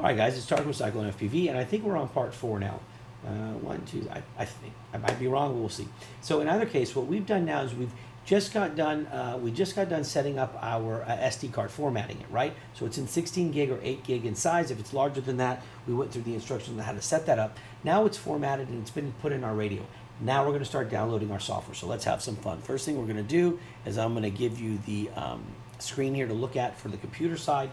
All right, guys, it's starting with Cyclone FPV, and I think we're on part 4 now. One, two, I think. I might be wrong, but we'll see. So in either case, what we've done now is we just got done setting up our SD card, formatting it, right? So it's in 16 gig or 8 gig in size. If it's larger than that, we went through the instructions on how to set that up. Now it's formatted and it's been put in our radio. Now we're going to start downloading our software. So let's have some fun. First thing we're going to do is I'm going to give you the screen here to look at for the computer side.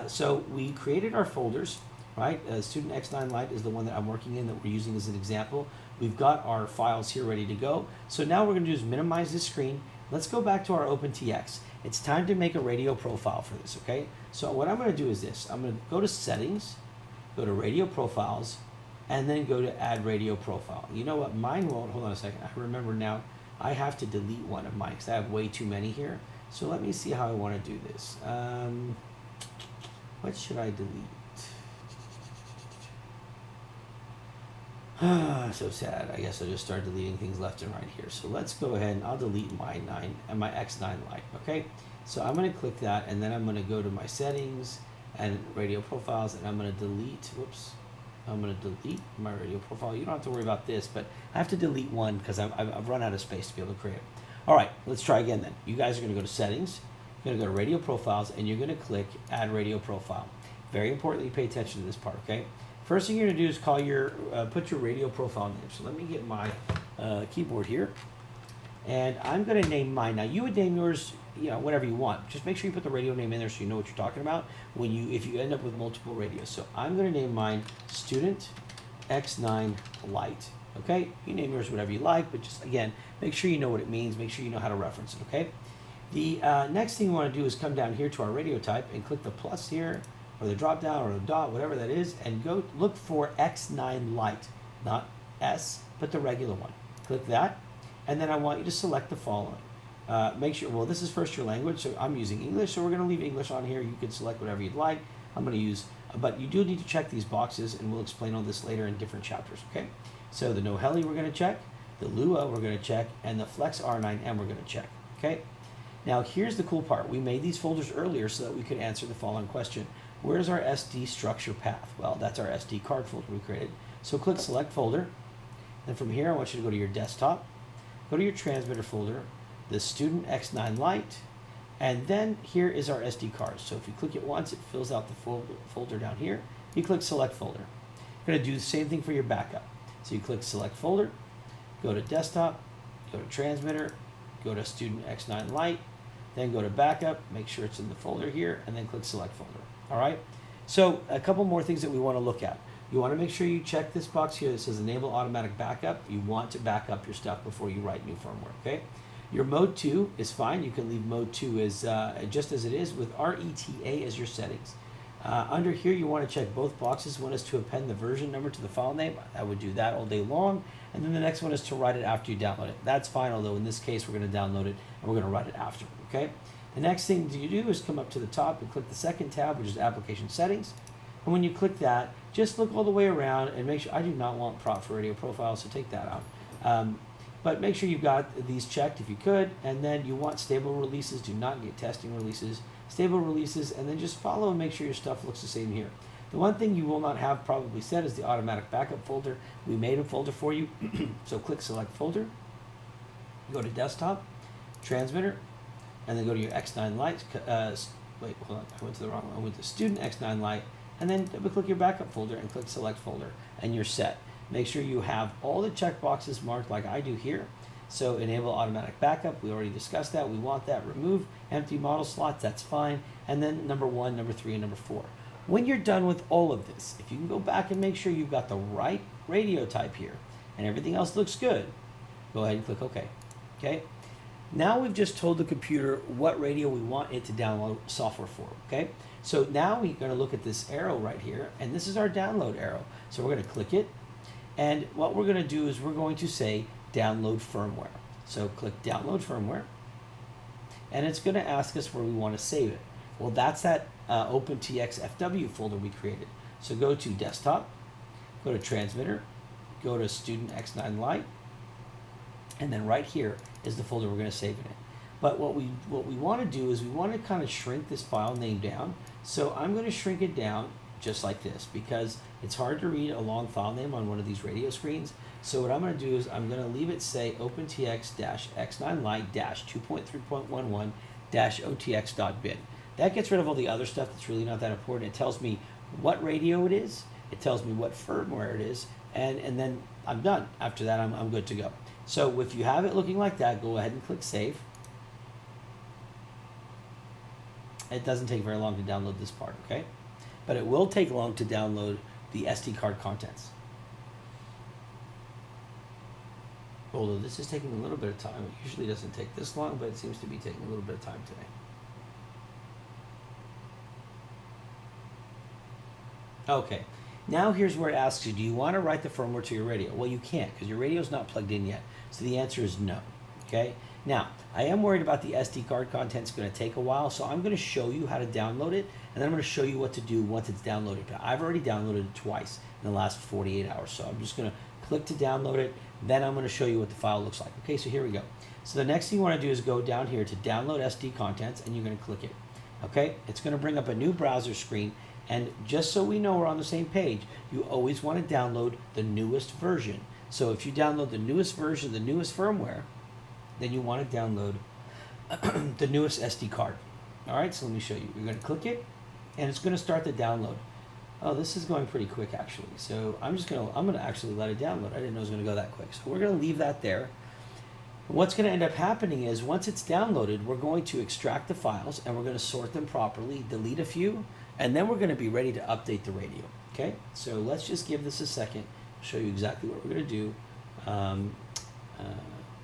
So we created our folders, right? Student X9Lite is the one that I'm working in that we're using as an example. We've got our files here ready to go. So now what we're going to do is minimize this screen. Let's go back to our OpenTX. It's time to make a radio profile for this, okay? So what I'm going to do is this. I'm going to go to Settings, go to Radio Profiles, and then go to Add Radio Profile. You know what? Mine won't. Hold on a second. I remember now. I have to delete one of mine because I have way too many here. So let me see how I want to do this. What should I delete? So sad. I guess I'll just start deleting things left and right here. So let's go ahead and I'll delete my my X9Lite. Okay. So I'm going to click that, and then I'm going to go to my settings and radio profiles, and I'm going to delete. Whoops. I'm going to delete my radio profile. You don't have to worry about this, but I have to delete one because I've run out of space to be able to create it. All right, let's try again then. You guys are going to go to Settings, you're going to go to Radio Profiles, and you're going to click Add Radio Profile. Very important that you pay attention to this part, okay? First thing you're going to do is call your, put your radio profile name. So let me get my keyboard here, and I'm going to name mine. Now you would name yours, you know, whatever you want. Just make sure you put the radio name in there so you know what you're talking about when if you end up with multiple radios. So I'm going to name mine Student X9Lite. Okay, you name yours whatever you like, but just again, make sure you know what it means. Make sure you know how to reference it. Okay. The next thing you want to do is come down here to our radio type and click the plus here, or the drop down, or the dot, whatever that is, and go look for X9Lite, not S, but the regular one. Click that, and then I want you to select the following. Make sure, well, this is first your language, so I'm using English, so we're going to leave English on here. You can select whatever you'd like. I'm going to use, but you do need to check these boxes, and we'll explain all this later in different chapters, okay? So the No Heli we're going to check, the Lua we're going to check, and the Flex R9M we're going to check, okay? Now here's the cool part. We made these folders earlier so that we could answer the following question. Where's our SD structure path? Well, that's our SD card folder we created. So click Select Folder, and from here I want you to go to your desktop, go to your transmitter folder, the Student X9Lite, and then here is our SD card. So if you click it once, it fills out the folder down here. You click Select Folder. You're going to do the same thing for your backup. So you click Select Folder, go to Desktop, go to Transmitter, go to Student X9Lite, then go to Backup, make sure it's in the folder here, and then click Select Folder. All right? So a couple more things that we want to look at. You want to make sure you check this box here that says Enable Automatic Backup. You want to back up your stuff before you write new firmware, okay? Your Mode 2 is fine. You can leave Mode 2 as just as it is with RETA as your settings. Under here, you want to check both boxes. One is to append the version number to the file name. I would do that all day long. And then the next one is to write it after you download it. That's fine, although in this case, we're going to download it and we're going to write it after, okay? The next thing you do is come up to the top and click the second tab, which is Application Settings. And when you click that, just look all the way around and make sure, I do not want prop for radio profile, so take that out. But make sure you've got these checked if you could, and then you want stable releases. Do not get testing releases, stable releases, and then just follow and make sure your stuff looks the same here. The one thing you will not have probably set is the automatic backup folder. We made a folder for you, so click Select Folder, go to Desktop, Transmitter, and then go to your X9Lite. Wait, hold on, I went to the wrong one. I went to Student X9Lite, and then click your backup folder and click Select Folder, and you're set. Make sure you have all the checkboxes marked like I do here. So enable automatic backup, we already discussed that. We want that. Remove empty model slots, that's fine. And then number 1, number 3, and number 4. When you're done with all of this, if you can go back and make sure you've got the right radio type here and everything else looks good, go ahead and click OK. Okay. Now we've just told the computer what radio we want it to download software for. Okay. So now we're going to look at this arrow right here, and this is our download arrow. So we're going to click it. And what we're going to do is we're going to say download firmware. So click download firmware, and it's going to ask us where we want to save it. Well, that's that OpenTX FW folder we created. So go to Desktop, go to Transmitter, go to Student X9Lite, and then right here is the folder we're going to save it in. But what we want to do is we want to kind of shrink this file name down. So I'm going to shrink it down just like this, because it's hard to read a long file name on one of these radio screens. So what I'm going to do is I'm going to leave it say OpenTX-X9Lite-2.3.11-OTX.bin. That gets rid of all the other stuff that's really not that important. It tells me what radio it is, it tells me what firmware it is, and then I'm done. After that, I'm good to go. So if you have it looking like that, go ahead and click Save. It doesn't take very long to download this part, okay? But it will take long to download the SD card contents. Although this is taking a little bit of time. It usually doesn't take this long, but it seems to be taking a little bit of time today. Okay, now here's where it asks you, do you want to write the firmware to your radio? Well, you can't, because your radio is not plugged in yet. So the answer is no, okay? Now, I am worried about the SD card content's going to take a while, so I'm going to show you how to download it, and then I'm going to show you what to do once it's downloaded. I've already downloaded it twice in the last 48 hours, so I'm just going to click to download it, then I'm going to show you what the file looks like. Okay, so here we go. So the next thing you want to do is go down here to download SD contents, and you're going to click it. Okay, it's going to bring up a new browser screen, and just so we know we're on the same page, you always want to download the newest version. So if you download the newest version, the newest firmware, then you want to download the newest SD card. All right, so let me show you. You're going to click it, and it's going to start the download. Oh, this is going pretty quick actually. So I'm going to actually let it download. I didn't know it was going to go that quick. So we're going to leave that there. What's going to end up happening is once it's downloaded, we're going to extract the files and we're going to sort them properly, delete a few, and then we're going to be ready to update the radio. Okay, so let's just give this a second, show you exactly what we're going to do.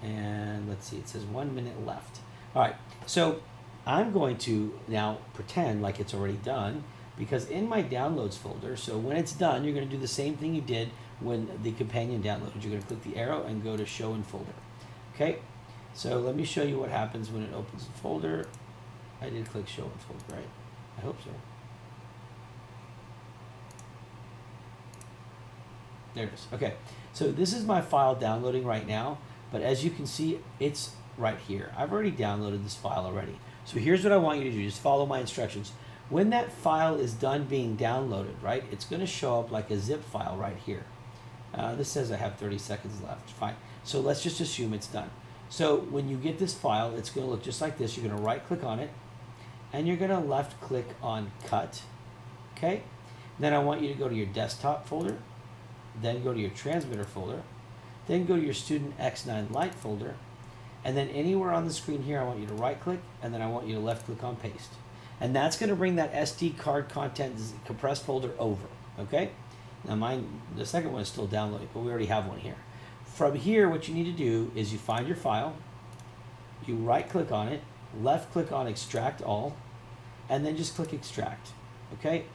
And let's see, it says 1 minute left. All right, so I'm going to now pretend like it's already done, because in my downloads folder, so when it's done, you're going to do the same thing you did when the companion downloaded. You're going to click the arrow and go to show in folder. Okay, so let me show you what happens when it opens the folder. I did click show in folder, right? I hope so. There it is. Okay, so this is my file downloading right now, but as you can see, it's right here. I've already downloaded this file already. So here's what I want you to do. Just follow my instructions. When that file is done being downloaded, right, it's going to show up like a zip file right here. This says I have 30 seconds left. Fine. So let's just assume it's done. So when you get this file, it's going to look just like this. You're going to right click on it, and you're going to left click on cut. Okay. Then I want you to go to your desktop folder, then go to your transmitter folder, then go to your student X9Lite folder, and then anywhere on the screen here, I want you to right click, and then I want you to left click on paste. And that's going to bring that SD card content compressed folder over. Okay. Now mine, the second one is still downloading, but we already have one here. From here, what you need to do is you find your file, you right click on it, left click on extract all, and then just click extract. Okay.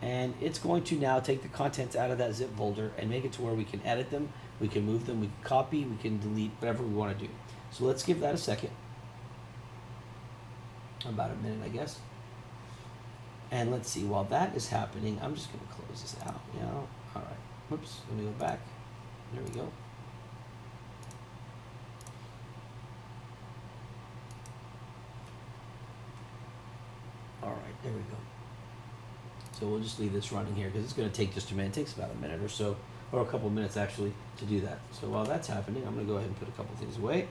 And it's going to now take the contents out of that zip folder and make it to where we can edit them, we can move them, we can copy, we can delete, whatever we want to do. So let's give that a second. About a minute, I guess. And let's see, while that is happening, I'm just going to close this out, you know. All right. Whoops, let me go back. There we go. All right, there we go. So we'll just leave this running here because it's going to take just a minute. It takes about a minute or so, or a couple of minutes actually, to do that. So while that's happening, I'm going to go ahead and put a couple things away.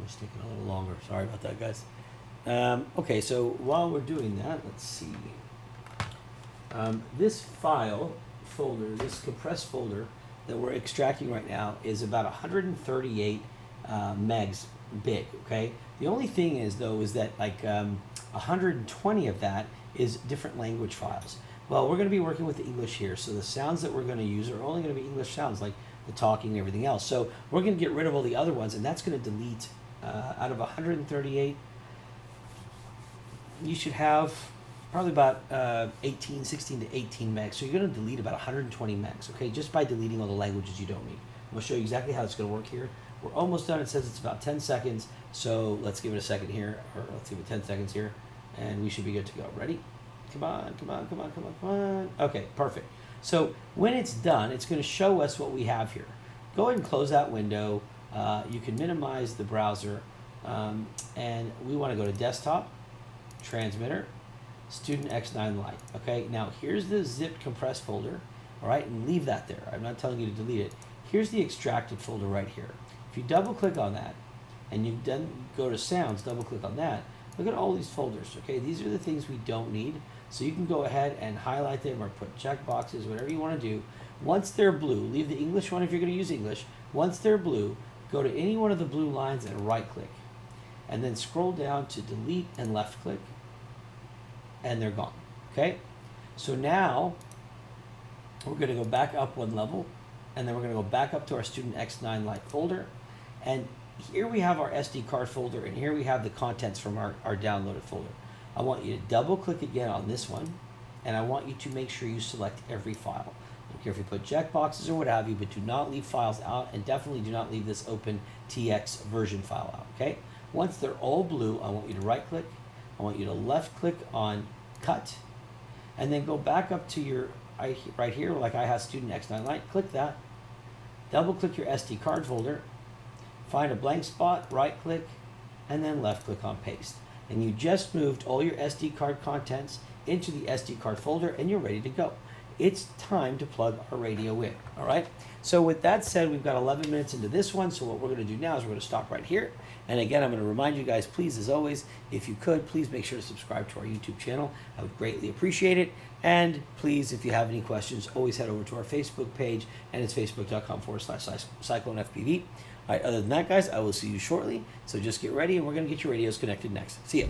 It's taking a little longer. Sorry about that, guys. Okay, so while we're doing that, let's see. This file folder, this compressed folder that we're extracting right now is about 138 megs big, okay? The only thing is, though, is that like 120 of that is different language files. Well, we're going to be working with the English here, so the sounds that we're going to use are only going to be English sounds, like the talking and everything else. So we're going to get rid of all the other ones, and that's going to delete out of 138. You should have probably about 16 to 18 megs. So you're going to delete about 120 megs, okay, just by deleting all the languages you don't need. I'm going to show you exactly how it's going to work here. We're almost done. It says it's about 10 seconds, so let's give it a second here, or let's give it 10 seconds here, and we should be good to go. Ready? Come on, come on, come on, come on, come on. Okay, perfect. So when it's done, it's going to show us what we have here. Go ahead and close that window. You can minimize the browser. And we want to go to desktop, transmitter, student X9Lite. Okay, now here's the zipped compressed folder. All right, and leave that there. I'm not telling you to delete it. Here's the extracted folder right here. If you double click on that, and you then go to sounds, double click on that, look at all these folders. Okay, these are the things we don't need. So you can go ahead and highlight them or put check boxes, whatever you want to do. Once they're blue, leave the English one if you're going to use English. Once they're blue, go to any one of the blue lines and right click. And then scroll down to delete and left click. And they're gone. Okay? So now we're going to go back up one level. And then we're going to go back up to our student X9Lite folder. And here we have our SD card folder. And here we have the contents from our downloaded folder. I want you to double click again on this one. And I want you to make sure you select every file. I don't care if you put check boxes or what have you, but do not leave files out, and definitely do not leave this OpenTX version file out, okay? Once they're all blue, I want you to right click, I want you to left click on cut, and then go back up to your, right here, like I have student X9Lite, click that, double click your SD card folder, find a blank spot, right click, and then left click on paste. And you just moved all your SD card contents into the SD card folder, and you're ready to go. It's time to plug our radio in, all right? So with that said, we've got 11 minutes into this one, so what we're gonna do now is we're gonna stop right here. And again, I'm gonna remind you guys, please, as always, if you could, please make sure to subscribe to our YouTube channel. I would greatly appreciate it. And please, if you have any questions, always head over to our Facebook page, and it's facebook.com/Cyclone FPV. All right, other than that, guys, I will see you shortly. So just get ready, and we're gonna get your radios connected next. See ya.